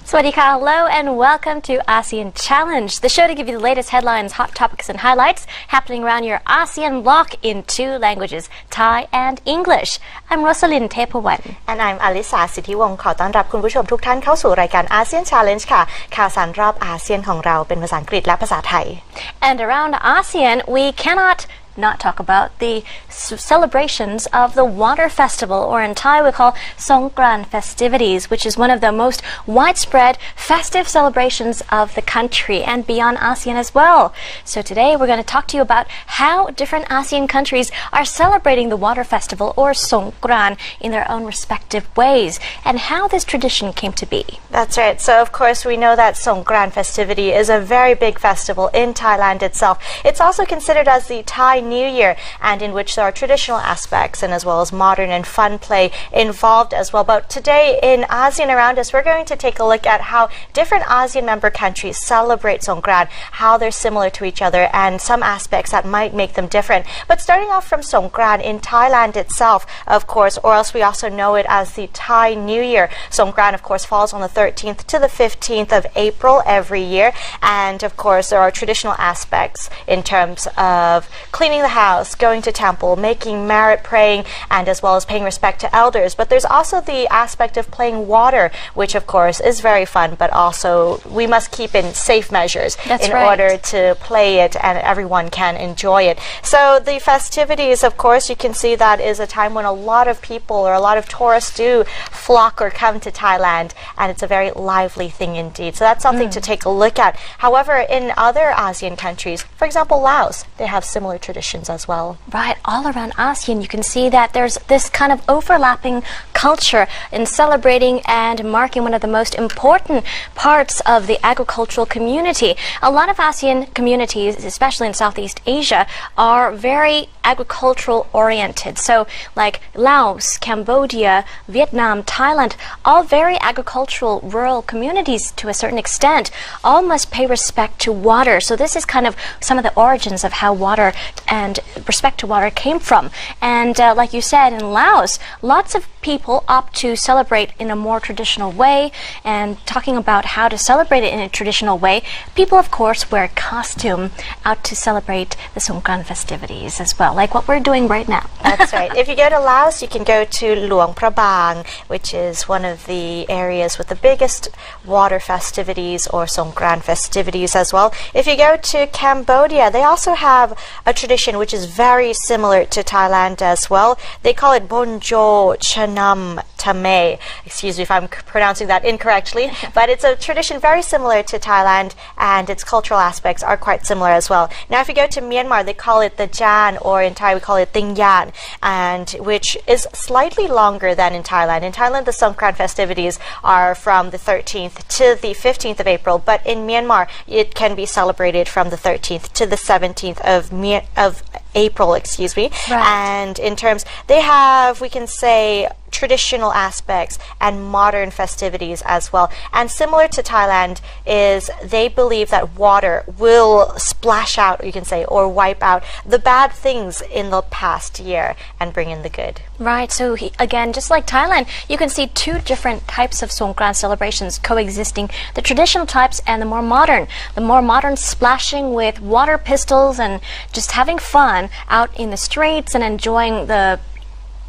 Swadika, hello and welcome to Asean Challenge, the show to give you the latest headlines, hot topics and highlights happening around your Asean bloc in two languages, Thai and English. I'm Rosalind Tepawan. And I'm Alisa Sithiwong ขอต้อนรับคุณผู้ชมทุกท่านเข้าสู่รายการ Asean Challenge ค่ะข่าวสารรอบอาเซียนของเราเป็นภาษาอังกฤษและภาษาไทย And around ASEAN, we cannot not talk about the celebrations of the water festival, or in Thai we call Songkran festivities, which is one of the most widespread festive celebrations of the country and beyond ASEAN as well. So today we're going to talk to you about how different ASEAN countries are celebrating the water festival or Songkran in their own respective ways and how this tradition came to be. That's right. So of course we know that Songkran festivity is a very big festival in Thailand itself. It's also considered as the Thai New Year, and in which there are traditional aspects and as well as modern and fun play involved as well. But today in ASEAN around us, we're going to take a look at how different ASEAN member countries celebrate Songkran, how they're similar to each other, and some aspects that might make them different. But starting off from Songkran in Thailand itself, of course, or else we also know it as the Thai New Year. Songkran, of course, falls on the 13th to the 15th of April every year. And of course, there are traditional aspects in terms of cleaning the house, going to temple, making merit, praying, and as well as paying respect to elders. But there's also the aspect of playing water, which of course is very fun, but also we must keep in safe measures in order to play it and everyone can enjoy it. So the festivities, of course, you can see that is a time when a lot of people or a lot of tourists do flock or come to Thailand, and it's a very lively thing indeed. So that's something to take a look at. However, in other ASEAN countries, for example, Laos, they have similar traditions as well. Right, all around ASEAN you can see that there's this kind of overlapping culture in celebrating and marking one of the most important parts of the agricultural community. A lot of ASEAN communities, especially in Southeast Asia, are very agricultural oriented. So like Laos, Cambodia, Vietnam, Thailand, all very agricultural rural communities to a certain extent, all must pay respect to water. So this is kind of some of the origins of how water and respect to water came from. And like you said, in Laos, lots of people opt to celebrate in a more traditional way. And talking about how to celebrate it in a traditional way, people of course wear costume out to celebrate the Songkran festivities as well, like what we're doing right now. That's right. If you go to Laos, you can go to Luang Prabang, which is one of the areas with the biggest water festivities or Songkran festivities as well. If you go to Cambodia, they also have a tradition which is very similar to Thailand as well. They call it Bonjo Chanam Tame. Excuse me if I'm pronouncing that incorrectly, but it's a tradition very similar to Thailand, and its cultural aspects are quite similar as well. Now, if you go to Myanmar, they call it the Jan, or in Thai we call it Ting Yan, and which is slightly longer than in Thailand. In Thailand, the Songkran festivities are from the 13th to the 15th of April, but in Myanmar, it can be celebrated from the 13th to the 17th of April, excuse me. Right. And in terms, they have, we can say, traditional aspects and modern festivities as well. And similar to Thailand is they believe that water will splash out, you can say, or wipe out the bad things in the past year and bring in the good. Right, so again, just like Thailand, you can see two different types of Songkran celebrations coexisting, the traditional types and the more modern. The more modern splashing with water pistols and just having fun out in the streets and enjoying the,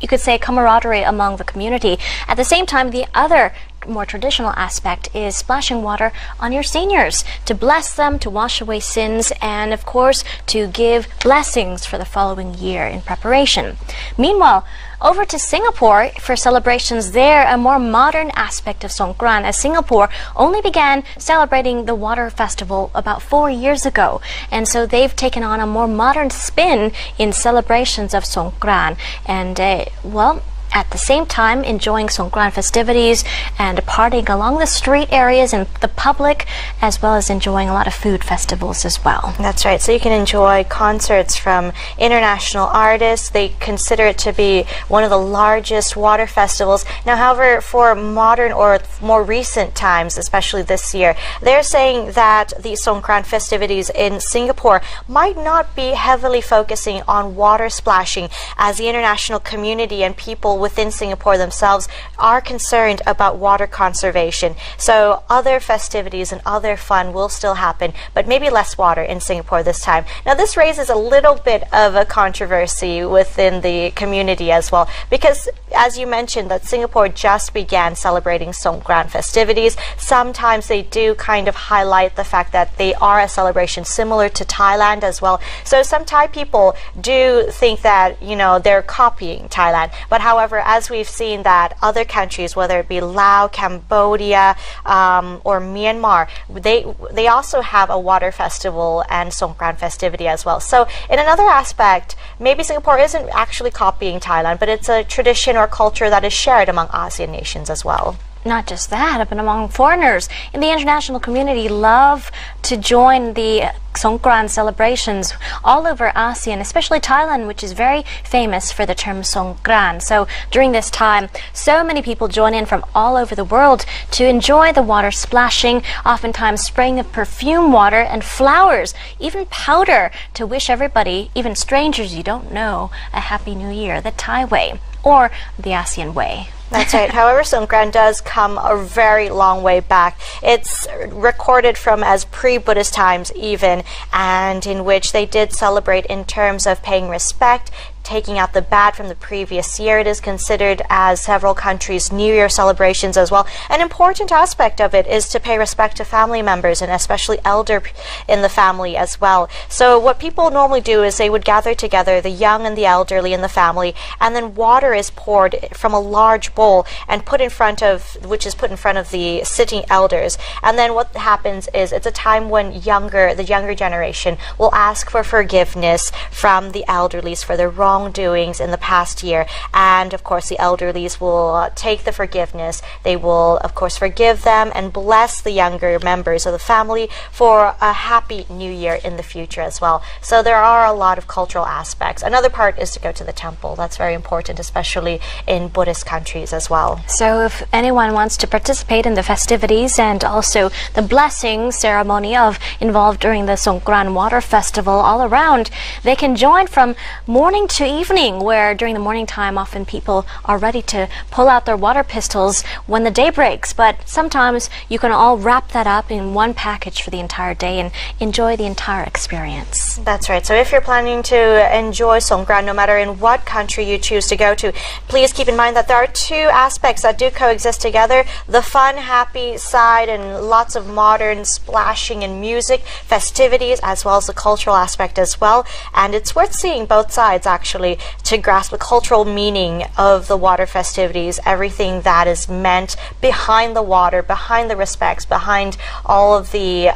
you could say, camaraderie among the community. At the same time, the other more traditional aspect is splashing water on your seniors to bless them, to wash away sins, and of course to give blessings for the following year in preparation. Meanwhile, over to Singapore for celebrations there, a more modern aspect of Songkran, as Singapore only began celebrating the water festival about 4 years ago. And so they've taken on a more modern spin in celebrations of Songkran. And, well, at the same time enjoying Songkran festivities and partying along the street areas and the public, as well as enjoying a lot of food festivals as well. That's right. So you can enjoy concerts from international artists. They consider it to be one of the largest water festivals. Now, however, for modern or more recent times, especially this year, they're saying that the Songkran festivities in Singapore might not be heavily focusing on water splashing, as the international community and people within Singapore themselves are concerned about water conservation. So other festivities and other fun will still happen, but maybe less water in Singapore this time. Now, this raises a little bit of a controversy within the community as well, because as you mentioned, that Singapore just began celebrating Songkran festivities. Sometimes they do kind of highlight the fact that they are a celebration similar to Thailand as well. So some Thai people do think that, you know, they're copying Thailand. But however, as we've seen that other countries, whether it be Laos, Cambodia, or Myanmar, they also have a water festival and Songkran festivity as well. So in another aspect, maybe Singapore isn't actually copying Thailand, but it's a tradition or culture that is shared among ASEAN nations as well. Not just that, but among foreigners in the international community love to join the Songkran celebrations all over ASEAN, especially Thailand, which is very famous for the term Songkran. So during this time, so many people join in from all over the world to enjoy the water splashing, oftentimes spraying of perfume water and flowers, even powder, to wish everybody, even strangers you don't know, a Happy New Year, the Thai way, or the ASEAN way. That's right. However, Songkran does come a very long way back. It's recorded from as pre-Buddhist times even, and in which they did celebrate in terms of paying respect, taking out the bad from the previous year. It is considered, as several countries' New Year celebrations as well. An important aspect of it is to pay respect to family members, and especially elder in the family as well. So what people normally do is they would gather together, the young and the elderly in the family, and then water is poured from a large bowl and put in front of, which is put in front of the sitting elders. And then what happens is it's a time when the younger generation will ask for forgiveness from the elderlies for their wrongdoings in the past year, and of course the elderlies will take the forgiveness. They will of course forgive them and bless the younger members of the family for a happy new year in the future as well. So there are a lot of cultural aspects. Another part is to go to the temple. That's very important, especially in Buddhist countries as well. So if anyone wants to participate in the festivities and also the blessing ceremony involved during the Songkran water festival all around, they can join from morning to evening, where during the morning time often people are ready to pull out their water pistols when the day breaks, but sometimes you can all wrap that up in one package for the entire day and enjoy the entire experience. That's right. So if you're planning to enjoy Songkran, no matter in what country you choose to go to, please keep in mind that there are two aspects that do coexist together: the fun, happy side and lots of modern splashing and music, festivities, as well as the cultural aspect as well. And it's worth seeing both sides actually to grasp the cultural meaning of the water festivities, everything that is meant behind the water, behind the respects, behind all of the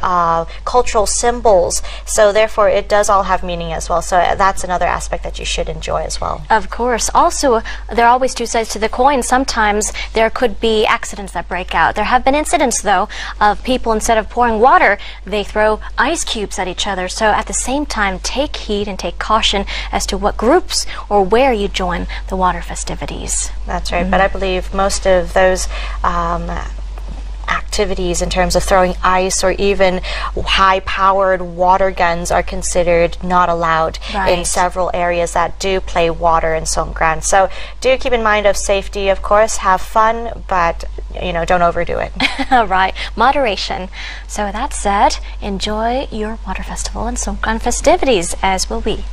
cultural symbols. So therefore it does all have meaning as well. So that's another aspect that you should enjoy as well. Of course. Also, there are always two sides to the coin. Sometimes there could be accidents that break out. There have been incidents, though, of people, instead of pouring water, they throw ice cubes at each other. So at the same time, take heed and take caution as to what groups or where you join the water festivities. That's right. But I believe most of those activities in terms of throwing ice or even high-powered water guns are considered not allowed in several areas that do play water in Songkran. So do keep in mind of safety, of course, have fun, but you know, don't overdo it. Right, moderation. So that said, enjoy your water festival and Songkran festivities, as will we.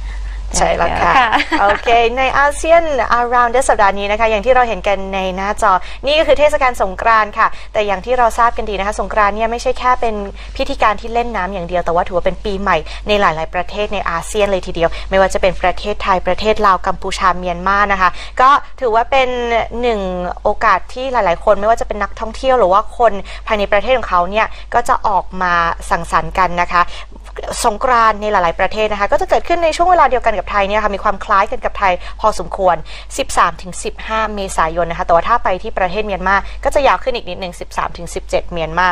ใช่แล้วค่ะโอเคในอาเซียน Around สัปดาห์นี้นะคะอย่างที่เราเห็นกันในหน้าจอนี่ก็คือเทศกาลสงกรานต์ค่ะแต่อย่างที่เราทราบกันดีนะคะสงกรานต์เนี่ยไม่ใช่แค่เป็นพิธีการที่เล่นน้ำอย่างเดียวแต่ว่าถือว่าเป็นปีใหม่ในหลายๆประเทศในอาเซียนเลยทีเดียวไม่ว่าจะเป็นประเทศไทยประเทศลาวกัมพูชาเมียนมานะคะก็ถือว่าเป็นหนึ่งโอกาสที่หลายๆคนไม่ว่าจะเป็นนักท่องเที่ยวหรือว่าคนภายในประเทศของเขาเนี่ยก็จะออกมาสังสรรค์กันนะคะสงกรานต์ในหลายๆประเทศนะคะก็จะเกิดขึ้นในช่วงเวลาเดียวกันกับไทยเนี่ยค่ะมีความคล้ายกันกับไทยพอสมควร 13-15 เมษายนนะคะแต่ว่าถ้าไปที่ประเทศเมียนมาก็จะยาวขึ้นอีกนิดนึง 13-17 เมียนมา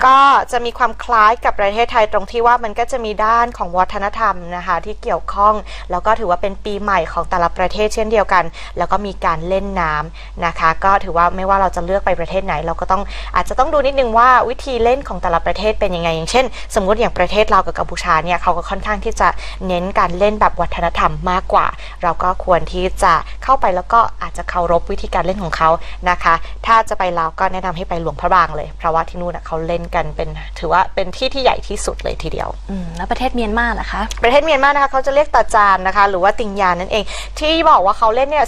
ก็จะมีความคล้ายกับประเทศไทยตรงที่ว่ามันก็จะมีด้านของวัฒนธรรมนะคะที่เกี่ยวข้องแล้วก็ถือว่าเป็นปีใหม่ของแต่ละประเทศเช่นเดียวกันแล้วก็มีการเล่นน้ำนะคะก็ถือว่าไม่ว่าเราจะเลือกไปประเทศไหนเราก็ต้องอาจจะต้องดูนิดนึงว่าวิธีเล่นของแต่ละประเทศเป็นยังไงอย่างเช่นสมมติอย่างประเทศลาวกับกัมพูชาเนี่ยเขาก็ค่อนข้างที่จะเน้นการเล่นแบบวัฒนธรรมมากกว่าเราก็ควรที่จะเข้าไปแล้วก็อาจจะเคารพวิธีการเล่นของเขานะคะถ้าจะไปลาวก็แนะนำให้ไปหลวงพระบางเลยเพราะว่าที่นู่นเขาเล่นกันเป็นถือว่าเป็นที่ที่ใหญ่ที่สุดเลยทีเดียวแล้วประเทศเมียนมาล่ะคะประเทศเมียนมานะคะเขาจะเรียกตาจานนะคะหรือว่าติงยานนั่นเองที่บอกว่าเขาเล่นเนี่ย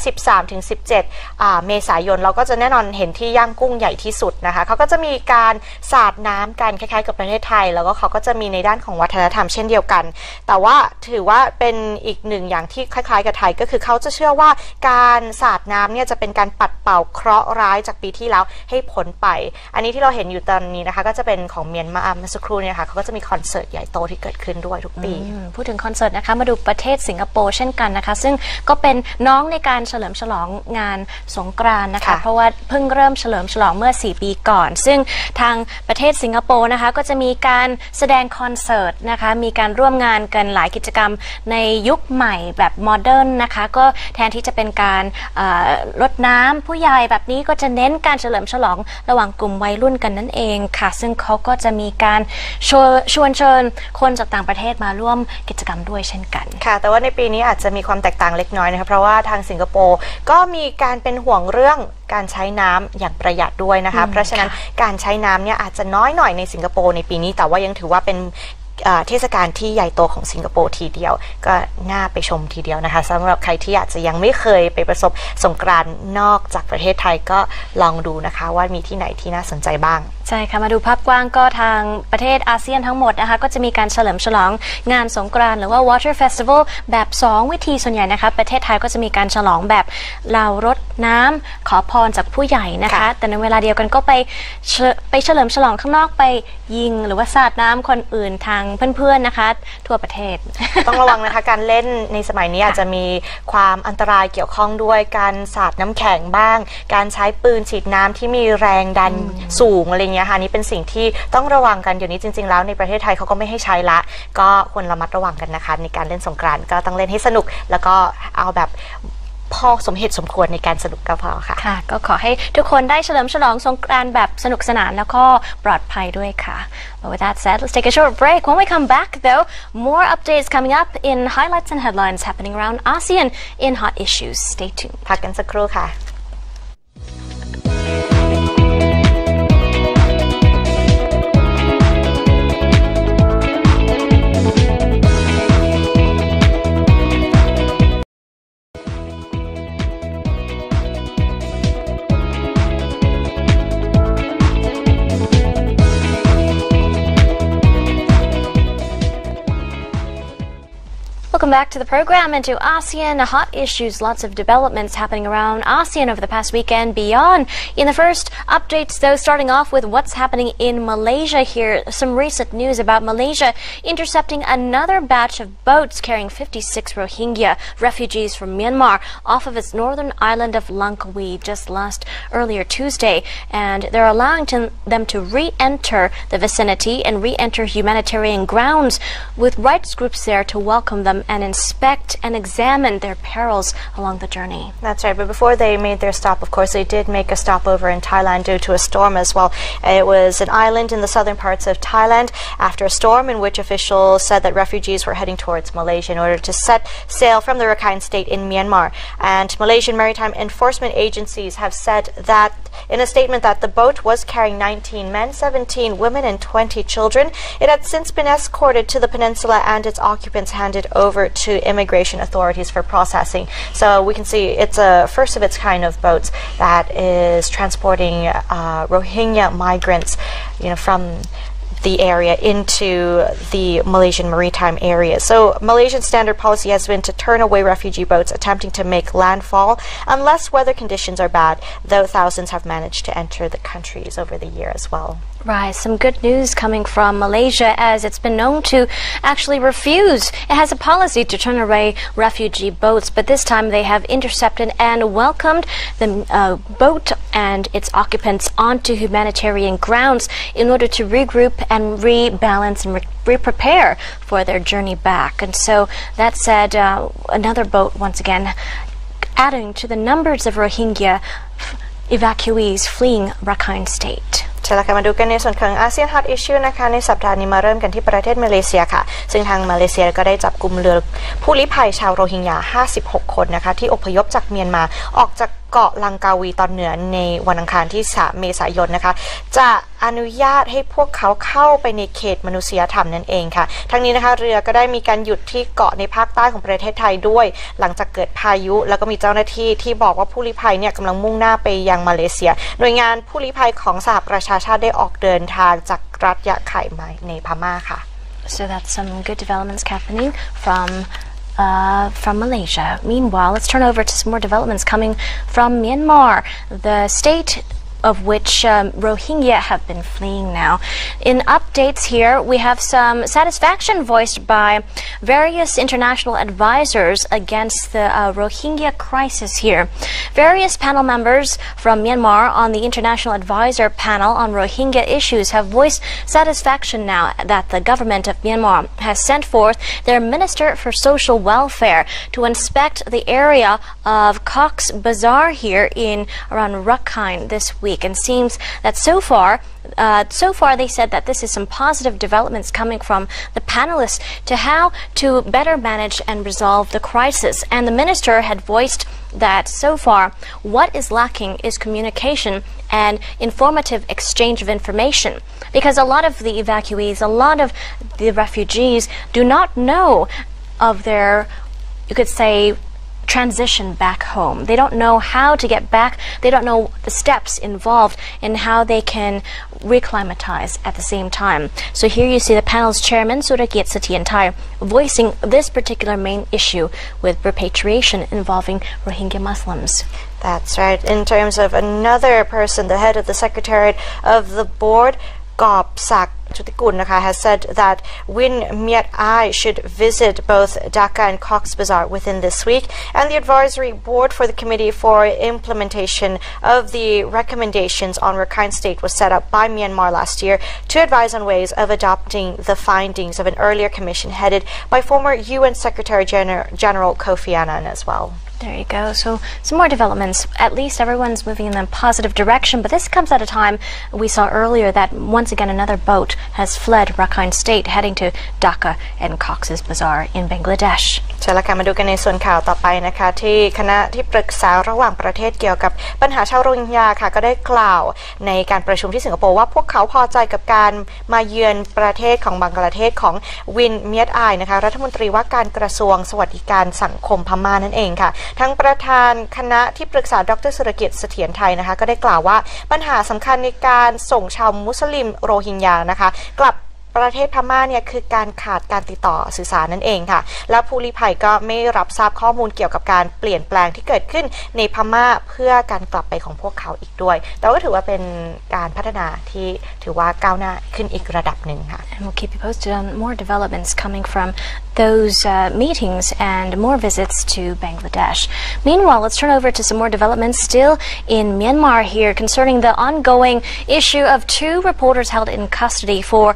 13-17 เมษายนเราก็จะแน่นอนเห็นที่ย่างกุ้งใหญ่ที่สุดนะคะเขาก็จะมีการสาดน้ำกันคล้ายๆกับประเทศไทยแล้วก็เขาก็จะมีในด้านของวัฒนธรรมเช่นเดียวกันแต่ว่าถือว่าเป็นอีกหนึ่งอย่างที่คล้ายๆกับไทยก็คือเขาจะเชื่อว่าการสาดน้ำเนี่ยจะเป็นการปัดเป่าเคราะห์ร้ายจากปีที่แล้วให้พ้นไปอันนี้ที่เราเห็นอยู่ตอนนี้นะคะก็จะเป็นของเมียนมาเมื่อสักครู่เนี่ยค่ะเขาก็จะมีคอนเสิร์ตใหญ่โตที่เกิดขึ้นด้วยทุกปีพูดถึงคอนเสิร์ตนะคะมาดูประเทศสิงคโปร์เช่นกันนะคะซึ่งก็เป็นน้องในการเฉลิมฉลองงานสงกรานต์นะคะเพราะว่าเพิ่งเริ่มเฉลิมฉลองเมื่อ4 ปีก่อนซึ่งทางประเทศสิงคโปร์นะคะก็จะมีการแสดงคอนเสิร์ตนะคะมีการร่วมงานกันหลายกิจกรรมในยุคใหม่แบบโมเดิร์นนะคะก็แทนที่จะเป็นการรดน้ำผู้ใหญ่แบบนี้ก็จะเน้นการเฉลิมฉลองระหว่างกลุ่มวัยรุ่นกันนั่นเองค่ะซึ่งเขาก็จะมีการชวนเชิญคนจากต่างประเทศมาร่วมกิจกรรมด้วยเช่นกันค่ะแต่ว่าในปีนี้อาจจะมีความแตกต่างเล็กน้อยนะคะเพราะว่าทางสิงคโปร์ก็มีการเป็นห่วงเรื่องการใช้น้ำอย่างประหยัดด้วยนะคะเพราะฉะนั้นการใช้น้ำเนี่ยอาจจะน้อยหน่อยในสิงคโปร์ในปีนี้แต่ว่ายังถือว่าเป็นเทศกาลที่ใหญ่โตของสิงคโปร์ทีเดียวก็น่าไปชมทีเดียวนะคะสำหรับใครที่อาจจะยังไม่เคยไปประสบสงกรานต์นอกจากประเทศไทยก็ลองดูนะคะว่ามีที่ไหนที่น่าสนใจบ้างใช่ค่ะมาดูภาพกว้างก็ทางประเทศอาเซียนทั้งหมดนะคะก็จะมีการเฉลิมฉลองงานสงกรานต์หรือว่า Water Festival แบบ2 วิธีส่วนใหญ่นะคะประเทศไทยก็จะมีการฉลองแบบเรารดน้ำขอพรจากผู้ใหญ่นะคะแต่ในเวลาเดียวกันก็ไปเฉลิมฉลองข้างนอกไปยิงหรือว่าสาดน้ำคนอื่นทางเพื่อนๆนะคะทั่วประเทศต้องระวังนะคะการเล่นในสมัยนี้อาจจะมีความอันตรายเกี่ยวข้องด้วยการสาดน้ำแข็งบ้างการใช้ปืนฉีดน้ำที่มีแรงดันสูงอะไรเงี้ยค่ะนี่เป็นสิ่งที่ต้องระวังกันเดี๋ยวนี้จริงๆแล้วในประเทศไทยเขาก็ไม่ให้ใช้ละก็ควรระมัดระวังกันนะคะในการเล่นสงกรานต์ก็ต้องเล่นให้สนุกแล้วก็เอาแบบพอสมเหตุสมควรในการสนุกก็พอค่ะค่ะก็ขอให้ทุกคนได้เฉลิมฉลองสงกรานต์แบบสนุกสนานแล้วก็ปลอดภัยด้วยค่ะ But with that said, let's take a short break. When we come back, though, more updates coming up in highlights and headlines happening around ASEAN in hot issues. Stay tuned. พักกันสักครู่ค่ะWelcome back to the program and to ASEAN hot issues. Lots of developments happening around ASEAN over the past weekend beyond. In the first updates, though, starting off with what's happening in Malaysia here. Some recent news about Malaysia intercepting another batch of boats carrying 56 Rohingya refugees from Myanmar off of its northern island of Langkawi just earlier Tuesday. And they're allowing them to re-enter the vicinity and re-enter humanitarian grounds with rights groups there to welcome them and inspect and examine their perils along the journey. That's right, but before they made their stop, of course, they did make a stopover in Thailand due to a storm as well. It was an island in the southern parts of Thailand after a storm in which officials said that refugees were heading towards Malaysia in order to set sail from the Rakhine state in Myanmar. And Malaysian maritime enforcement agencies have said that in a statement that the boat was carrying 19 men, 17 women and 20 children. It had since been escorted to the peninsula and its occupants handed over over to immigration authorities for processing. So we can see it's a first of its kind of boats that is transporting Rohingya migrants, from the area into the Malaysian maritime area. So Malaysian standard policy has been to turn away refugee boats attempting to make landfall unless weather conditions are bad, though thousands have managed to enter the countries over the year as well. Right, some good news coming from Malaysia, as it's been known to actually refuse. It has a policy to turn away refugee boats, but this time they have intercepted and welcomed the boat and its occupants onto humanitarian grounds in order to regroup and rebalance and re-prepare for their journey back. And so that said, another boat once again adding to the numbers of Rohingya evacuees fleeing Rakhine State. ใช่แล้วค่ะมาดูกันในส่วนของ ASEAN Hot Issue นะคะในสัปดาห์นี้มาเริ่มกันที่ประเทศมาเลเซียค่ะซึ่งทางมาเลเซียก็ได้จับกุมเรือผู้ลี้ภัยชาวโรฮิงญา56 คนนะคะที่อพยพจากเมียนมาออกจากเกาะลังกาวีตอนเหนือในวันอังคารที่3 เมษายนนะคะจะอนุญาตให้พวกเขาเข้าไปในเขตมนุษยธรรมนั่นเองค่ะทั้งนี้นะคะเรือก็ได้มีการหยุดที่เกาะในภาคใต้ของประเทศไทยด้วยหลังจากเกิดพายุแล้วก็มีเจ้าหน้าที่ที่บอกว่าผู้ลี้ภัยเนี่ยกำลังมุ่งหน้าไปยังมาเลเซียหน่วยงานผู้ลี้ภัยของสหประชาชาติได้ออกเดินทางจากรัฐยะไข่ในพม่าค่ะ So that's some good developments happening from Malaysia. Meanwhile, let's turn over to some more developments coming from Myanmar, the state of which Rohingya have been fleeing now. In updates here, we have some satisfaction voiced by various international advisors against the Rohingya crisis here. Various panel members from Myanmar on the International Advisor Panel on Rohingya issues have voiced satisfaction now that the government of Myanmar has sent forth their Minister for Social Welfare to inspect the area of Cox's Bazar here in around Rakhine this week. And seems that so far they said that this is some positive developments coming from the panelists to how to better manage and resolve the crisis. And the minister had voiced that so far what is lacking is communication and informative exchange of information, because a lot of the evacuees, a lot of the refugees do not know of their, you could say, transition back home. They don't know how to get back. They don't know the steps involved in how they can reclimatize at the same time. So here you see the panel's chairman, Surakiat Sathyanthai, voicing this particular main issue with repatriation involving Rohingya Muslims. That's right. In terms of another person, the head of the Secretariat of the Board, Gobsak Chutikun has said that Win Myat Ai should visit both Dhaka and Cox's Bazar within this week, and the advisory board for the Committee for Implementation of the Recommendations on Rakhine State was set up by Myanmar last year to advise on ways of adopting the findings of an earlier commission headed by former UN Secretary General Kofi Annan as well. There you go. So some more developments. At least everyone's moving in a positive direction, but this comes at a time we saw earlier that once again another boat has fled Rakhine State heading to Dhaka and Cox's Bazar in Bangladesh. ใช่แล้วค่ะมาดูกันในส่วนข่าวต่อไปนะคะที่คณะที่ปรึกษาระหว่างประเทศเกี่ยวกับปัญหาชาวโรฮิงญาค่ะก็ได้กล่าวในการประชุมที่สิงคโปร์ว่าพวกเขาพอใจกับการมาเยือนประเทศของบังกลาเทศของวินเมียตอายนะคะรัฐมนตรีว่าการกระทรวงสวัสดิการสังคมพม่านั่นเองค่ะทั้งประธานคณะที่ปรึกษาดร.สุรเกียรติเสถียรไทยนะคะก็ได้กล่าวว่าปัญหาสำคัญในการส่งชาวมุสลิมโรฮิงญานะคะกลับประเทศพม่าเนี่ยคือการขาดการติดต่อสื่อสารนั่นเองค่ะแล้วผู้ลี้ภัยก็ไม่รับทราบข้อมูลเกี่ยวกับการเปลี่ยนแปลงที่เกิดขึ้นในพม่าเพื่อการกลับไปของพวกเขาอีกด้วยแต่ก็ถือว่าเป็นการพัฒนาที่ถือว่าก้าวหน้าขึ้นอีกระดับหนึ่งค่ะ And we'll keep you posted on more developments coming from those meetings and more visits to Bangladesh. Meanwhile, let's turn over to some more developments still in Myanmar here concerning the ongoing issue of 2 reporters held in custody for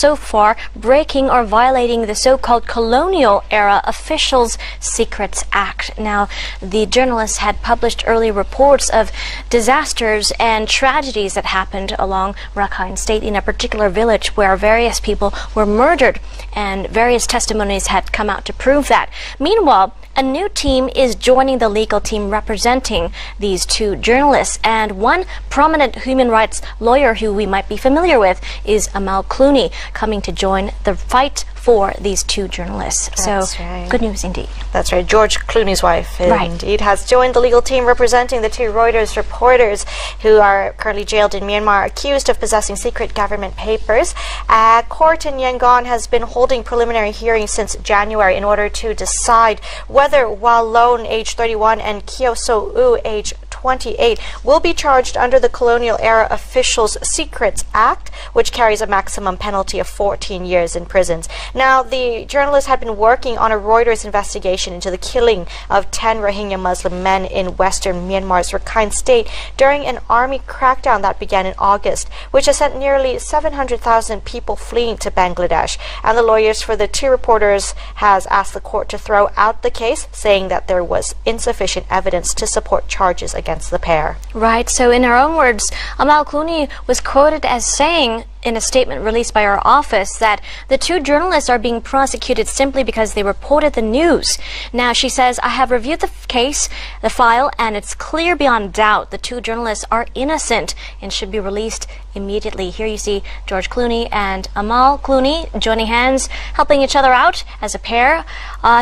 so far breaking or violating the so-called colonial era Officials Secrets Act. Now, the journalists had published early reports of disasters and tragedies that happened along Rakhine State in a particular village where various people were murdered, and various testimonies had come out to prove that. Meanwhile, a new team is joining the legal team representing these 2 journalists, and one prominent human rights lawyer who we might be familiar with is Amal Clooney, coming to join the fight for these two journalists. That's so right. Good news indeed. That's right. George Clooney's wife, Right. indeed, has joined the legal team representing the two Reuters reporters who are currently jailed in Myanmar, accused of possessing secret government papers. A court in Yangon has been holding preliminary hearings since January in order to decide whether Walone, age 31, and Kyo So-u, age 28, will be charged under the Colonial Era Officials Secrets Act, which carries a maximum penalty of 14 years in prisons. Now, the journalists had been working on a Reuters investigation into the killing of 10 Rohingya Muslim men in western Myanmar's Rakhine State during an army crackdown that began in August, which has sent nearly 700,000 people fleeing to Bangladesh. And the lawyers for the two reporters has asked the court to throw out the case, saying that there was insufficient evidence to support charges against the pair. Right, so in her own words, Amal Clooney was quoted as saying in a statement released by her office that the two journalists are being prosecuted simply because they reported the news. Now, she says, I have reviewed the case, the file, and it's clear beyond doubt the two journalists are innocent and should be released immediately. Here you see George Clooney and Amal Clooney joining hands, helping each other out as a pair.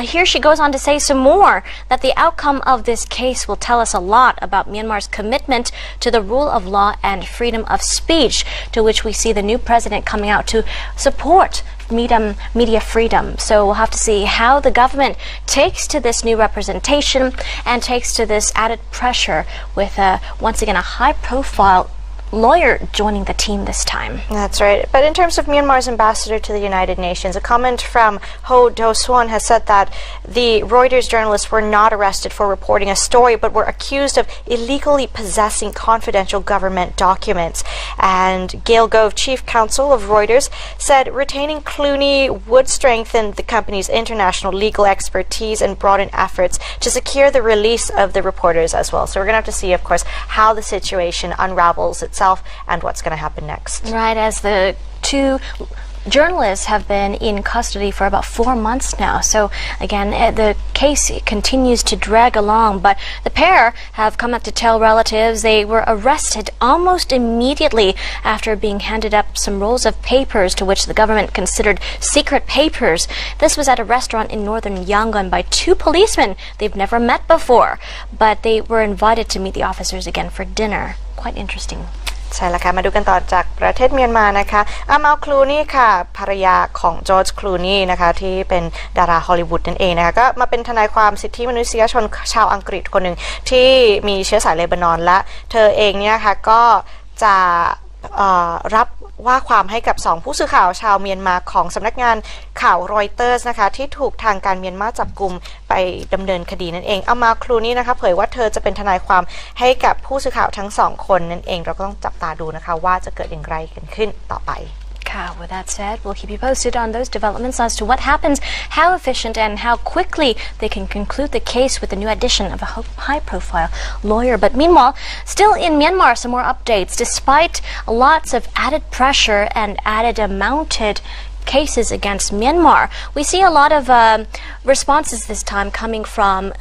Here she goes on to say some more, that the outcome of this case will tell us a lot about Myanmar's commitment to the rule of law and freedom of speech, to which we see the new president coming out to support media freedom. So we'll have to see how the government takes to this new representation and takes to this added pressure with once again a high-profile lawyer joining the team this time. That's right. But in terms of Myanmar's ambassador to the United Nations, a comment from Ho Do-swon has said that the Reuters journalists were not arrested for reporting a story, but were accused of illegally possessing confidential government documents. And Gail Gove, chief counsel of Reuters, said retaining Clooney would strengthen the company's international legal expertise and broaden efforts to secure the release of the reporters as well. So we're going to have to see, of course, how the situation unravels itself and what's going to happen next. Right, as the two journalists have been in custody for about 4 months now. So again, the case continues to drag along, but the pair have come up to tell relatives they were arrested almost immediately after being handed up some rolls of papers to which the government considered secret papers. This was at a restaurant in northern Yangon by two policemen they've never met before, but they were invited to meet the officers again for dinner. Quite interesting. ใช่แล้วค่ะมาดูกันต่อจากประเทศเมียนมานะคะอามัลคลูนี่ค่ะภรรยาของจอร์จคลูนี่นะคะที่เป็นดาราฮอลลีวูดนั่นเองนะคะก็มาเป็นทนายความสิทธิมนุษยชนชาวอังกฤษคนหนึ่งที่มีเชื้อสายเลบานอนและเธอเองเนี่ยค่ะก็จะรับว่าความให้กับ2ผู้สื่อข่าวชาวเมียนมาของสำนักงานข่าวรอยเตอร์สนะคะที่ถูกทางการเมียนมาจับกุมไปดำเนินคดีนั่นเองอามาคลูนี่นะคะเผยว่าเธอจะเป็นทนายความให้กับผู้สื่อข่าวทั้ง2คนนั่นเองเราก็ต้องจับตาดูนะคะว่าจะเกิดอย่างไรกันขึ้นต่อไป With that said, we'll keep you posted on those developments as to what happens, how efficient and how quickly they can conclude the case with the new addition of a high-profile lawyer. But meanwhile, still in Myanmar, some more updates. Despite lots of added pressure and added mounted cases against Myanmar, we see a lot of responses this time coming from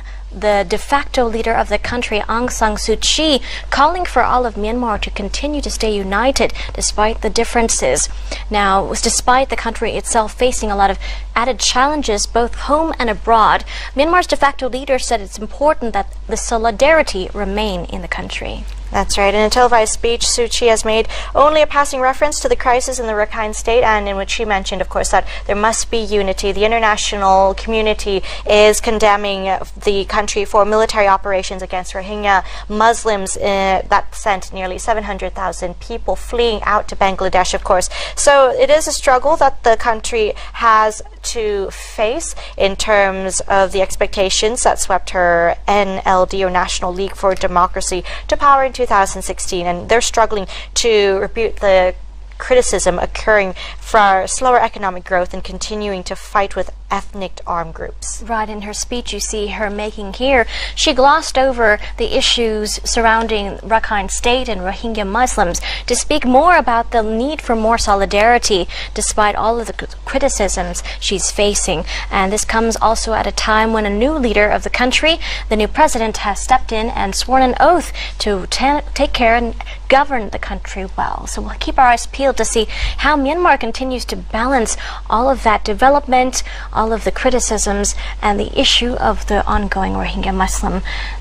the de facto leader of the country, Aung San Suu Kyi, calling for all of Myanmar to continue to stay united despite the differences. Now, despite the country itself facing a lot of added challenges both home and abroad, Myanmar's de facto leader said it's important that the solidarity remain in the country. That's right. In a televised speech, Suu Kyi has made only a passing reference to the crisis in the Rakhine State, and in which she mentioned, of course, that there must be unity. The international community is condemning the country for military operations against Rohingya Muslims that sent nearly 700,000 people fleeing out to Bangladesh, of course. So it is a struggle that the country has to face in terms of the expectations that swept her NLD, or National League for Democracy, to power in 2016, and they're struggling to rebuke the criticism occurring for slower economic growth and continuing to fight with ethnic armed groups. Right, in her speech you see her making here, she glossed over the issues surrounding Rakhine State and Rohingya Muslims to speak more about the need for more solidarity despite all of the criticisms she's facing. And this comes also at a time when a new leader of the country, the new president, has stepped in and sworn an oath to take care and govern the country well. So we'll keep our eyes peeled to see how Myanmar continues to balance all of that development, all of the criticisms, and the issue of the ongoing Rohingya Muslim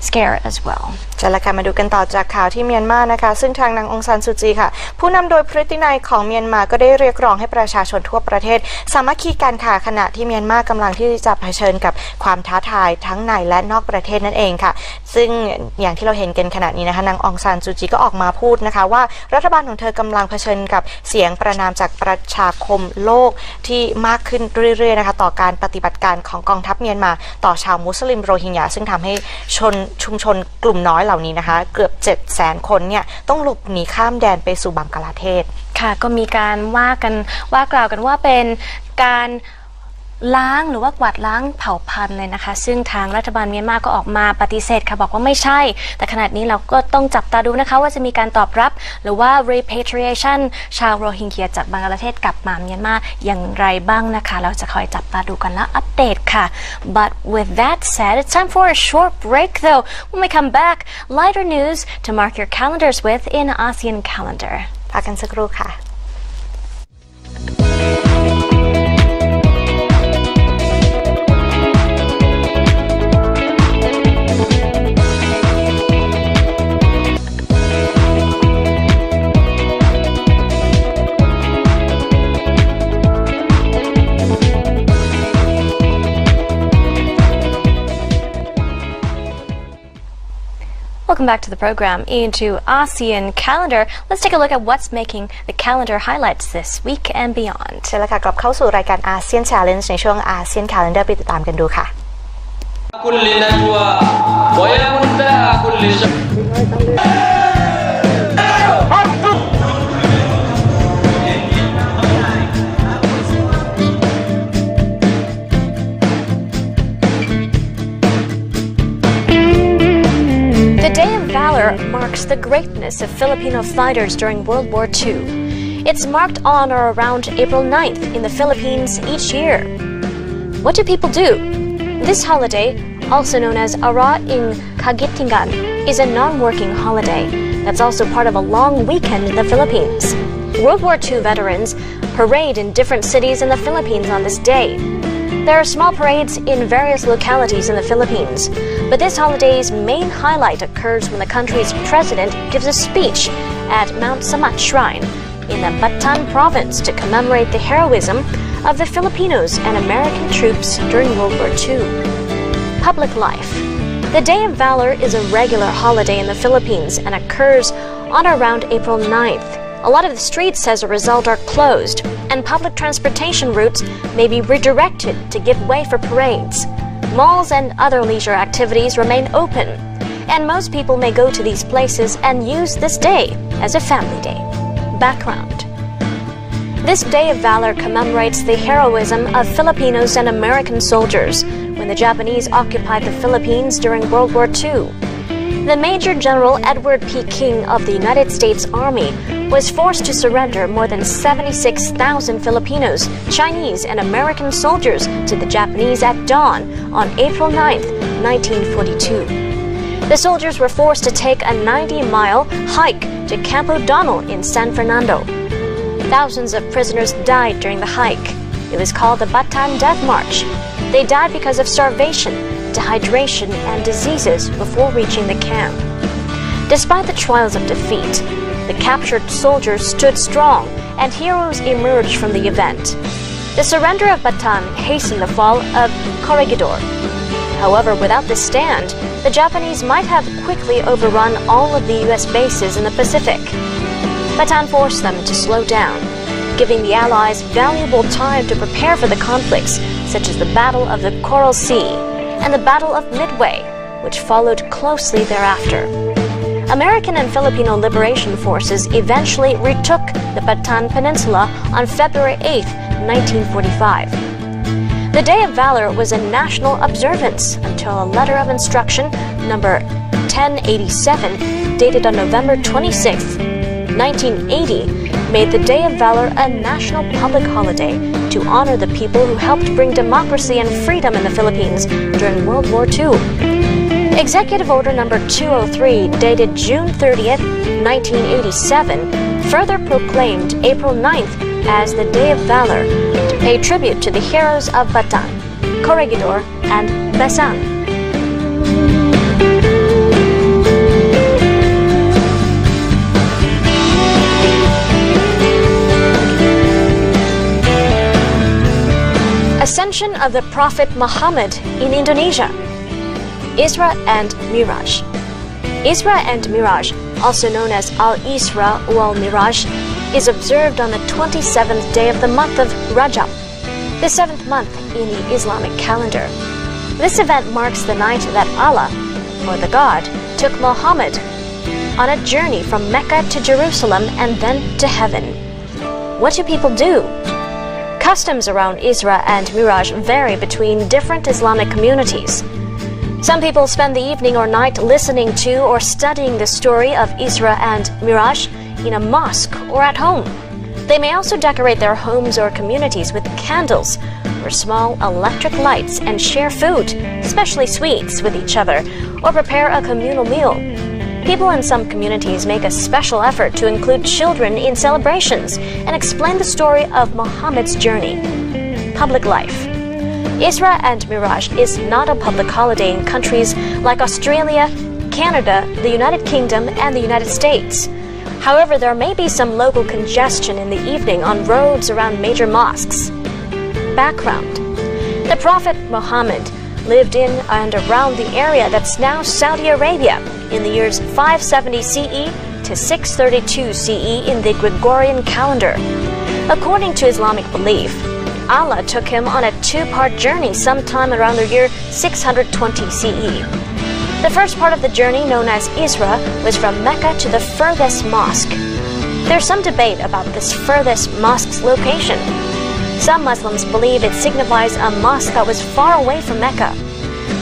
scare as well. จะละค่ะมาดูกันต่อจากข่าวที่เมียนมานะคะซึ่งทางนางองซานซูจีค่ะผู้นำโดยพฤตินัยของเมียนมาก็ได้เรียกร้องให้ประชาชนทั่วประเทศสามัคคีกันค่ะขณะที่เมียนมากำลังที่จะเผชิญกับความท้าทายทั้งในและนอกประเทศนั่นเองค่ะซึ่งอย่างที่เราเห็นกันขณะนี้นะคะนางองซานซูจีก็ออกมาพูดนะคะว่ารัฐบาลของเธอกำลังเผชิญกับเสียงประณามจากประชาคมโลกที่มากขึ้นเรื่อยๆนะคะต่อการปฏิบัติการของกองทัพเมียนมาต่อชาวมุสลิมโรฮิงญาซึ่งทำให้ชุมชนกลุ่มน้อยเหล่านี้นะคะเกือบ 700,000 คนเนี่ยต้องหลบหนีข้ามแดนไปสู่บังกลาเทศค่ะก็มีการว่ากล่าวกันว่าเป็นการล้างหรือว่ากวาดล้างเผ่าพันธุ์เลยนะคะซึ่งทางรัฐบาลเมียนมาก็ออกมาปฏิเสธค่ะบอกว่าไม่ใช่แต่ขณะนี้เราก็ต้องจับตาดูนะคะว่าจะมีการตอบรับหรือว่า repatriation ชาวโรฮิงญาจากบังกลาเทศกลับมาเมียนมาอย่างไรบ้างนะคะเราจะคอยจับตาดูกันแล้วอัปเดตค่ะ but with that said it's time for a short break though when we come back lighter news to mark your calendars with in ASEAN calendar พักกันสักครู่ค่ะWelcome back to the program. Into ASEAN calendar. Let's take a look at what's making the calendar highlights this week and beyond. ใช่แล้วค่ะกลับเข้าสู่รายการ ASEAN Challenge ในช่วง ASEAN Calendar ไปติดตามกันดูค่ะ The Day of Valor marks the greatness of Filipino fighters during World War II. It's marked on or around April 9th in the Philippines each year. What do people do? This holiday, also known as Ara in Kagitingan, is a non-working holiday that's also part of a long weekend in the Philippines. World War II veterans parade in different cities in the Philippines on this day. There are small parades in various localities in the Philippines, but this holiday's main highlight occurs when the country's president gives a speech at Mount Samat Shrine in the Bataan province to commemorate the heroism of the Filipinos and American troops during World War II. Public life. The Day of Valor is a regular holiday in the Philippines and occurs on or around April 9th. A lot of the streets as a result are closed, and public transportation routes may be redirected to give way for parades. Malls and other leisure activities remain open, and most people may go to these places and use this day as a family day. Background. This Day of Valor commemorates the heroism of Filipinos and American soldiers when the Japanese occupied the Philippines during World War II. The Major General Edward P. King of the United States Army was forced to surrender more than 76,000 Filipinos, Chinese, and American soldiers to the Japanese at dawn on April 9, 1942. The soldiers were forced to take a 90-mile hike to Camp O'Donnell in San Fernando. Thousands of prisoners died during the hike. It was called the Bataan Death March. They died because of starvation, dehydration, and diseases before reaching the camp. Despite the trials of defeat, the captured soldiers stood strong and heroes emerged from the event. The surrender of Bataan hastened the fall of Corregidor. However, without this stand, the Japanese might have quickly overrun all of the U.S. bases in the Pacific. Bataan forced them to slow down, giving the Allies valuable time to prepare for the conflicts, such as the Battle of the Coral Sea and the Battle of Midway, which followed closely thereafter. American and Filipino liberation forces eventually retook the Bataan Peninsula on February 8, 1945. The Day of Valor was a national observance until a letter of instruction, number 1087, dated on November 26, 1980, made the Day of Valor a national public holiday to honor the people who helped bring democracy and freedom in the Philippines during World War II. Executive Order number 203, dated June 30th, 1987, further proclaimed April 9th as the Day of Valor to pay tribute to the heroes of Batan, Corregidor, and Besang. Ascension of the Prophet Muhammad in Indonesia. Isra and Miraj. Isra and Miraj, also known as Al-Isra wal Miraj, is observed on the 27th day of the month of Rajab, the 7th month in the Islamic calendar. This event marks the night that Allah, or the God, took Muhammad on a journey from Mecca to Jerusalem and then to heaven. What do people do? Customs around Isra and Miraj vary between different Islamic communities. Some people spend the evening or night listening to or studying the story of Isra and Miraj in a mosque or at home. They may also decorate their homes or communities with candles or small electric lights and share food, especially sweets, with each other, or prepare a communal meal. People in some communities make a special effort to include children in celebrations and explain the story of Muhammad's journey. Public life. Isra and Miraj is not a public holiday in countries like Australia, Canada, the United Kingdom, and the United States. However, there may be some local congestion in the evening on roads around major mosques. Background. The Prophet Muhammad lived in and around the area that's now Saudi Arabia in the years 570 CE to 632 CE in the Gregorian calendar. According to Islamic belief, Allah took him on a two-part journey sometime around the year 620 CE. The first part of the journey, known as Isra, was from Mecca to the furthest mosque. There's some debate about this furthest mosque's location. Some Muslims believe it signifies a mosque that was far away from Mecca.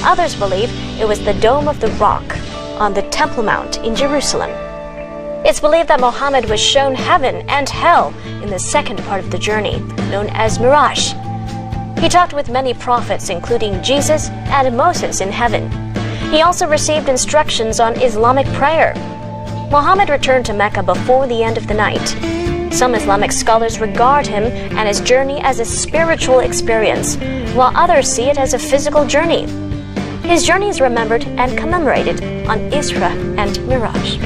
Others believe it was the Dome of the Rock on the Temple Mount in Jerusalem. It's believed that Muhammad was shown heaven and hell in the second part of the journey, known as Miraj. He talked with many prophets, including Jesus and Moses, in heaven. He also received instructions on Islamic prayer. Muhammad returned to Mecca before the end of the night. Some Islamic scholars regard him and his journey as a spiritual experience, while others see it as a physical journey. His journey is remembered and commemorated on Isra and Miraj.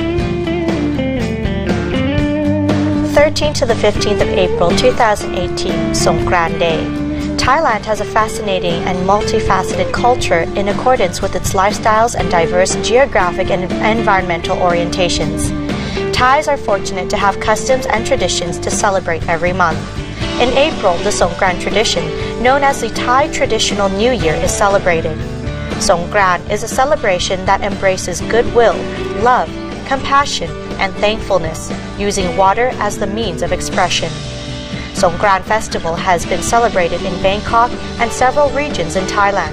13th to the 15th of April 2018, Songkran Day. Thailand has a fascinating and multifaceted culture in accordance with its lifestyles and diverse geographic and environmental orientations. Thais are fortunate to have customs and traditions to celebrate every month. In April, the Songkran tradition, known as the Thai Traditional New Year, is celebrated. Songkran is a celebration that embraces goodwill, love, compassion, and thankfulness, using water as the means of expression. Songkran Festival has been celebrated in Bangkok and several regions in Thailand,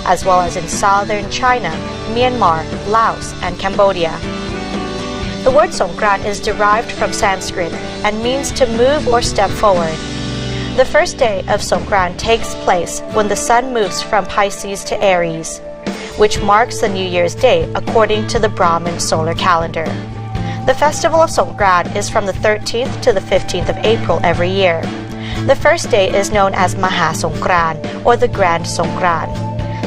as well as in southern China, Myanmar, Laos, and Cambodia. The word Songkran is derived from Sanskrit and means to move or step forward. The first day of Songkran takes place when the sun moves from Pisces to Aries, which marks the New Year's Day according to the Brahmin solar calendar. The festival of Songkran is from the 13th to the 15th of April every year. The first day is known as Maha Songkran, or the Grand Songkran.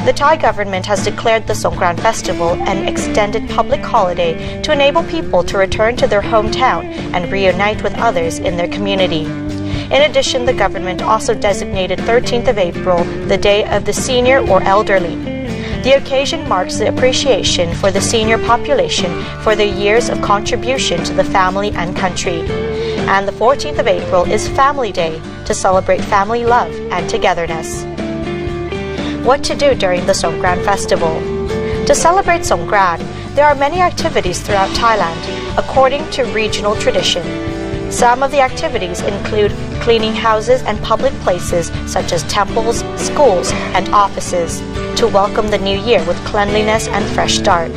The Thai government has declared the Songkran festival an extended public holiday to enable people to return to their hometown and reunite with others in their community. In addition, the government also designated 13th of April the Day of the Senior or Elderly. The occasion marks the appreciation for the senior population for their years of contribution to the family and country. And the 14th of April is Family Day to celebrate family love and togetherness. What to do during the Songkran festival? To celebrate Songkran, there are many activities throughout Thailand according to regional tradition. Some of the activities include cleaning houses and public places such as temples, schools, and offices to welcome the new year with cleanliness and fresh start.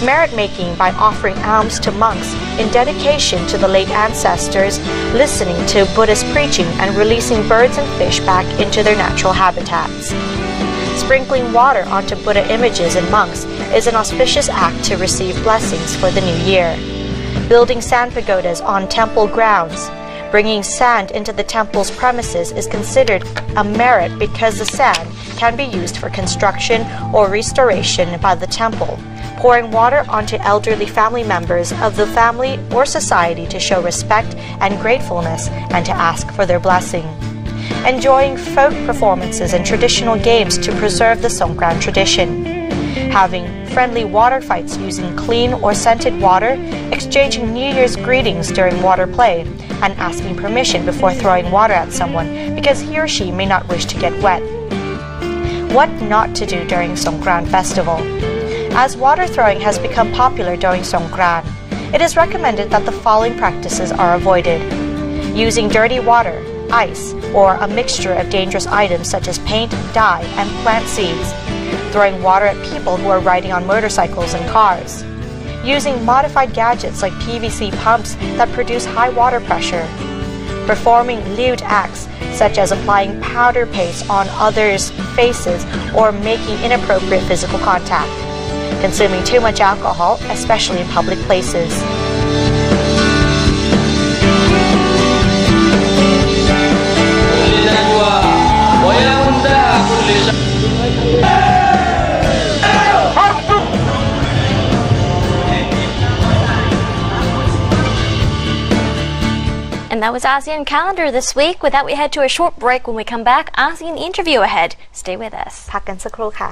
Merit making by offering alms to monks in dedication to the late ancestors, listening to Buddhist preaching, and releasing birds and fish back into their natural habitats. Sprinkling water onto Buddha images and monks is an auspicious act to receive blessings for the new year. Building sand pagodas on temple grounds. Bringing sand into the temple's premises is considered a merit because the sand can be used for construction or restoration by the temple. Pouring water onto elderly family members of the family or society to show respect and gratefulness and to ask for their blessing. Enjoying folk performances and traditional games to preserve the Songkran tradition. Having friendly water fights using clean or scented water, exchanging New Year's greetings during water play, and asking permission before throwing water at someone because he or she may not wish to get wet. What not to do during Songkran festival. As water throwing has become popular during Songkran, it is recommended that the following practices are avoided. Using dirty water, ice, or a mixture of dangerous items such as paint, dye, and plant seeds. Throwing water at people who are riding on motorcycles and cars. Using modified gadgets like PVC pumps that produce high water pressure. Performing lewd acts such as applying powder paste on others' faces or making inappropriate physical contact. Consuming too much alcohol, especially in public places. And that was ASEAN Calendar this week. With that, we head to a short break. When we come back, ASEAN Interview ahead. Stay with us. พักกันสักครู่ค่ะ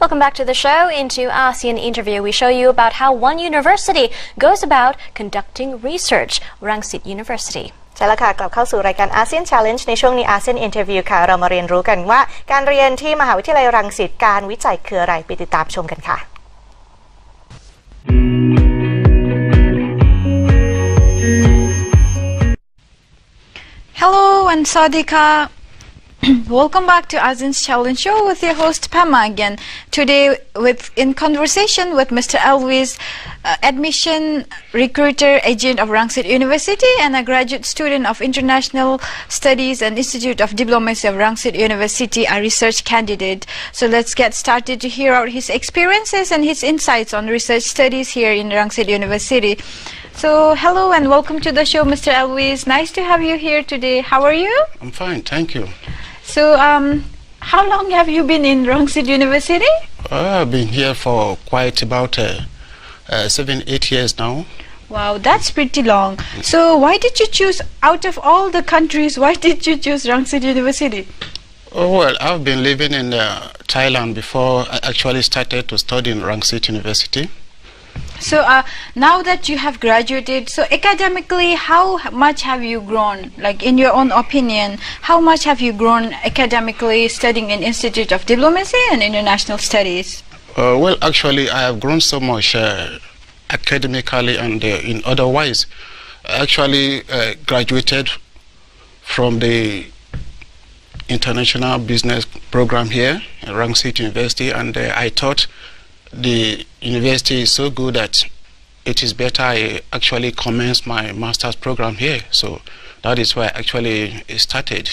Welcome back to the show. Into ASEAN Interview, we show you about how one university goes about conducting research, Rangsit University. ใช่แล้วค่ะกลับเข้าสู่รายการ ASEAN Challenge ในช่วงนี้ ASEAN Interview ค่ะเรามาเรียนรู้กันว่าการเรียนที่มหาวิทยาลัยรังสิตการวิจัยคืออะไรไปติดตามชมกันค่ะ Hello and Sadika. Welcome back to ASEAN's Challenge Show with your host Pema again. Today in conversation with Mr. Elvis, admission recruiter agent of Rangsit University and a graduate student of International Studies and Institute of Diplomacy of Rangsit University, a research candidate. So let's get started to hear out his experiences and his insights on research studies here in Rangsit University. So hello and welcome to the show, Mr. Elvis. Nice to have you here today. How are you? I'm fine, thank you. So, how long have you been in Rangsit University? I've been here for quite about 7-8 years now. Wow, that's pretty long. So, why did you choose, out of all the countries, why did you choose Rangsit University? Oh, well, I've been living in Thailand before I actually started to study in Rangsit University. So, now that you have graduated, so academically, how much have you grown? Like, in your own opinion, how much have you grown academically studying in Institute of Diplomacy and International Studies? Well, actually, I have grown so much academically and in otherwise. I actually graduated from the International Business Program here at Rangsit University, and I thought the university is so good that it is better I actually commence my master's program here. So that is why I actually started.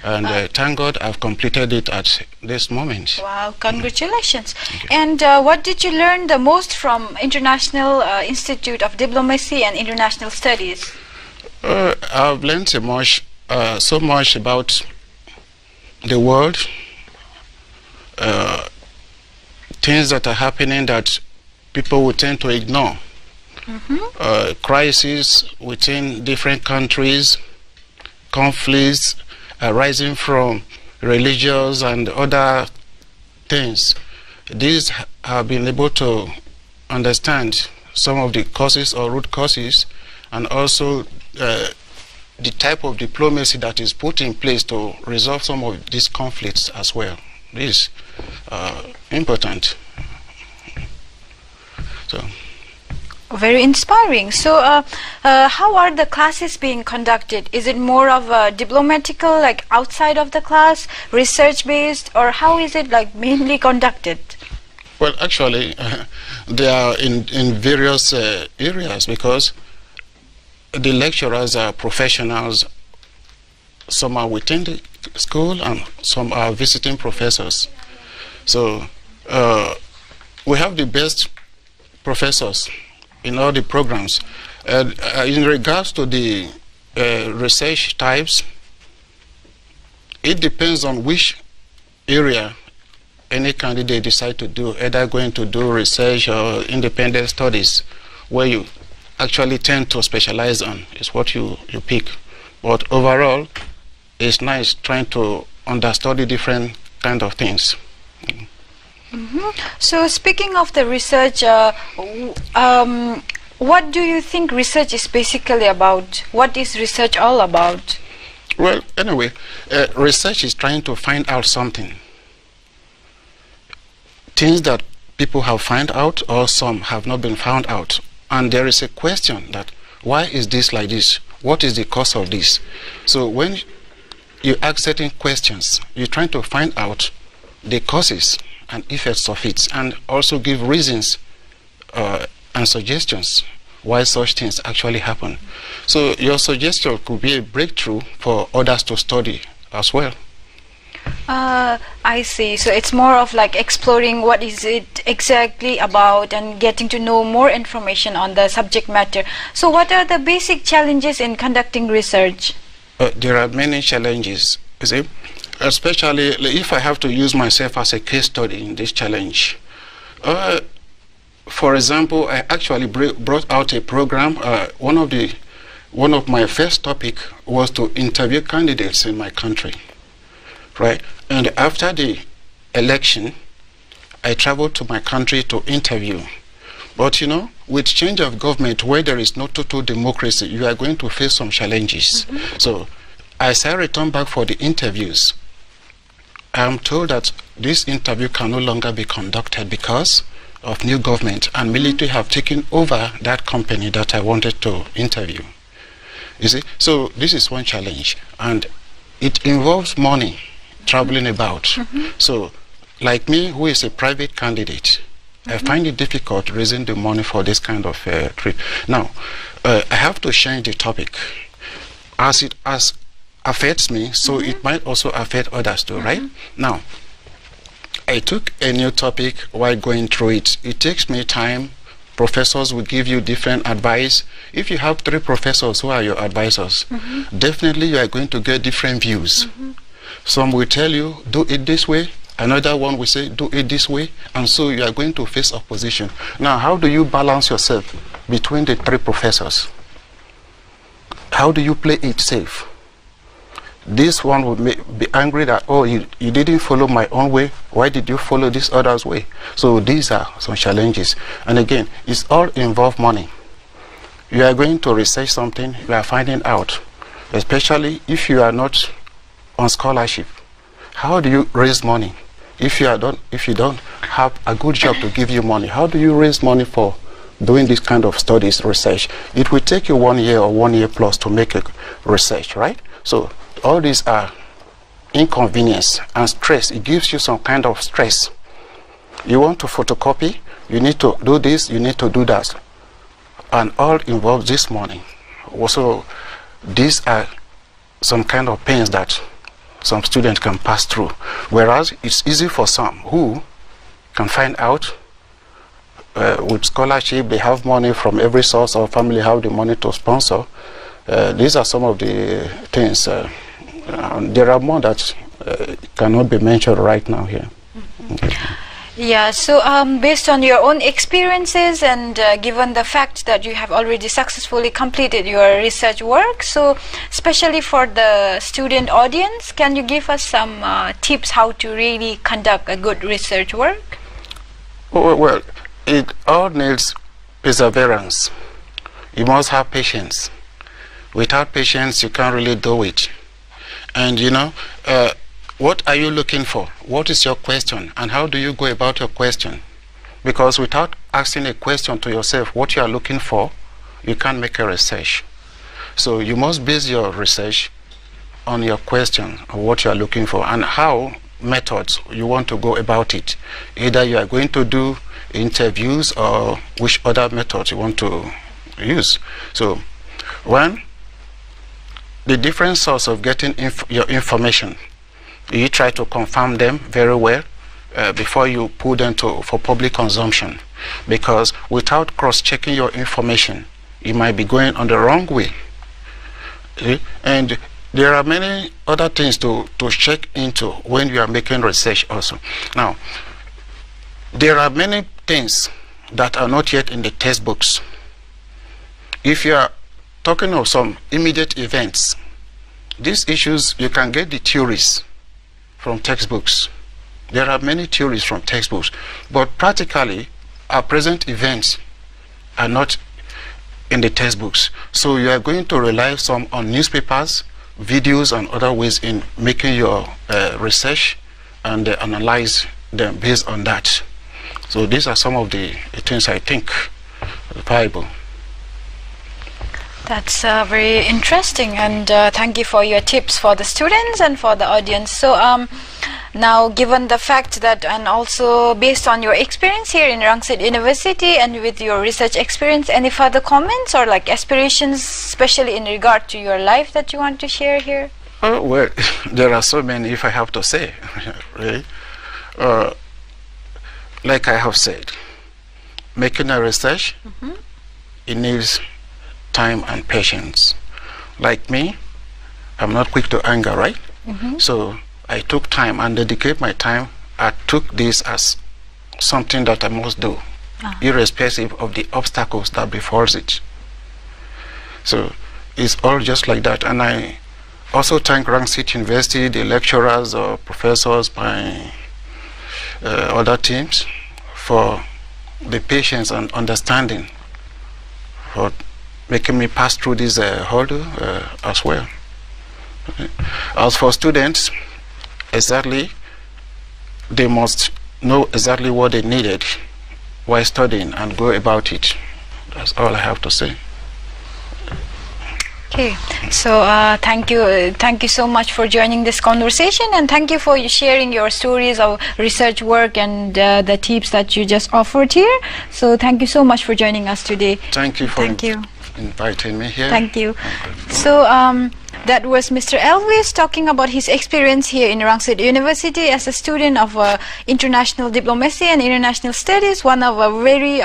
And thank God I've completed it at this moment. Wow, congratulations. And what did you learn the most from International Institute of Diplomacy and International Studies? I've learned so much about the world, things that are happening that people will tend to ignore. Crises within different countries, conflicts arising from religious and other things. These have been able to understand some of the causes or root causes, and also the type of diplomacy that is put in place to resolve some of these conflicts as well. This is important. So. Very inspiring. So, how are the classes being conducted? Is it more of a diplomatical, like outside of the class, research-based, or how is it like mainly conducted? Well, actually, they are in various areas, because the lecturers are professionals. Some are within the school and some are visiting professors. So we have the best professors in all the programs. In regards to the research types, it depends on which area any candidate decide to do, either going to do research or independent studies, where you actually tend to specialize on is what you pick. But overall, it's nice trying to understudy different kind of things. So speaking of the research, what do you think research is basically about? What is research all about? Well, anyway, research is trying to find out something. Things that people have found out, or some have not been found out. And there is a question that, why is this like this? What is the cause of this? So when you ask certain questions, you're trying to find out the causes and effects of it, and also give reasons and suggestions why such things actually happen. So your suggestion could be a breakthrough for others to study as well. I see. So it's more of like exploring what is it exactly about and getting to know more information on the subject matter. So what are the basic challenges in conducting research? There are many challenges, you see, especially if I have to use myself as a case study in this challenge. For example, I actually brought out a program. One of my first topic was to interview candidates in my country, right? And after the election, I traveled to my country to interview. But you know, with change of government, where there is no total democracy, you are going to face some challenges. So as I return back for the interviews, I am told that this interview can no longer be conducted because of new government, and military have taken over that company that I wanted to interview. You see, so this is one challenge, and it involves money traveling about. So like me, who is a private candidate, I find it difficult raising the money for this kind of trip. Now, I have to change the topic. As it affects me, so it might also affect others too, right? Now, I took a new topic while going through it. It takes me time. Professors will give you different advice. If you have 3 professors who are your advisors, definitely you are going to get different views. Some will tell you, do it this way. Another one will say, do it this way. And so you are going to face opposition. Now, how do you balance yourself between the 3 professors? How do you play it safe? This one would be angry that, oh, you didn't follow my own way. Why did you follow this other's way? So these are some challenges. And again, it's all involve money. You are going to research something, you are finding out, especially if you are not on scholarship. How do you raise money? If you don't have a good job to give you money, how do you raise money for doing this kind of studies, research? It will take you 1 year or 1 year plus to make a research, right? So all these are inconvenience and stress. It gives you some kind of stress. You want to photocopy, you need to do this, you need to do that. And all involves this money. Also, these are some kind of pains that some students can pass through. Whereas it's easy for some who can find out with scholarship, they have money from every source, or family have the money to sponsor. These are some of the things. There are more that cannot be mentioned right now here. Yeah, so based on your own experiences and given the fact that you have already successfully completed your research work, so especially for the student audience, can you give us some tips how to really conduct a good research work? Well, it all needs perseverance. You must have patience. Without patience, you can't really do it. And you know, what are you looking for? What is your question? And how do you go about your question? Because without asking a question to yourself what you are looking for, you can't make a research. So you must base your research on your question of what you are looking for and how methods you want to go about it. Either you are going to do interviews or which other methods you want to use. So one, the different source of getting your information, you try to confirm them very well before you put them for public consumption, because without cross-checking your information, you might be going on the wrong way. And there are many other things to check into when you are making research also. Now, there are many things that are not yet in the textbooks. If you are talking of some immediate events, these issues, you can get the theories from textbooks. There are many theories from textbooks, but practically our present events are not in the textbooks. So you are going to rely some on newspapers, videos, and other ways in making your research and analyze them based on that. So these are some of the things I think are viable. That's very interesting, and thank you for your tips for the students and for the audience. So now, given the fact that, and also based on your experience here in Rangsit University and with your research experience, any further comments or like aspirations, especially in regard to your life, that you want to share here? Well, there are so many, if I have to say, really. Like I have said, making a research, it needs time and patience. Like me, I'm not quick to anger, right? So I took time and dedicate my time. I took this as something that I must do, irrespective of the obstacles that befalls it. So it's all just like that. And I also thank Rangsit University, the lecturers or professors, my other teams, for the patience and understanding, for making me pass through this hurdle as well. As for students, exactly, they must know exactly what they needed while studying and go about it. That's all I have to say. Okay, so thank you so much for joining this conversation, and thank you for sharing your stories of research work and the tips that you just offered here. So thank you so much for joining us today. Thank you for inviting me here. Thank you. So that was Mr. Elvis talking about his experience here in Rangsit University as a student of international diplomacy and international studies, one of a very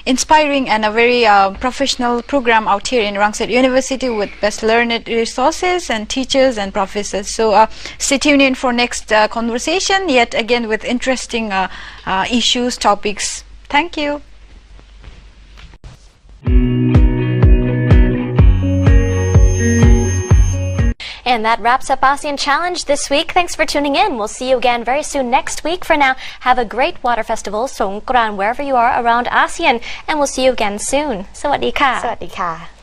inspiring and a very professional program out here in Rangsit University with best learned resources and teachers and professors. So stay tuned in for next conversation, yet again with interesting issues, topics. Thank you. And that wraps up ASEAN Challenge this week. Thanks for tuning in. We'll see you again very soon next week. For now, have a great water festival, Songkran, wherever you are around ASEAN. And we'll see you again soon. สวัสดีค่ะ สวัสดีค่ะ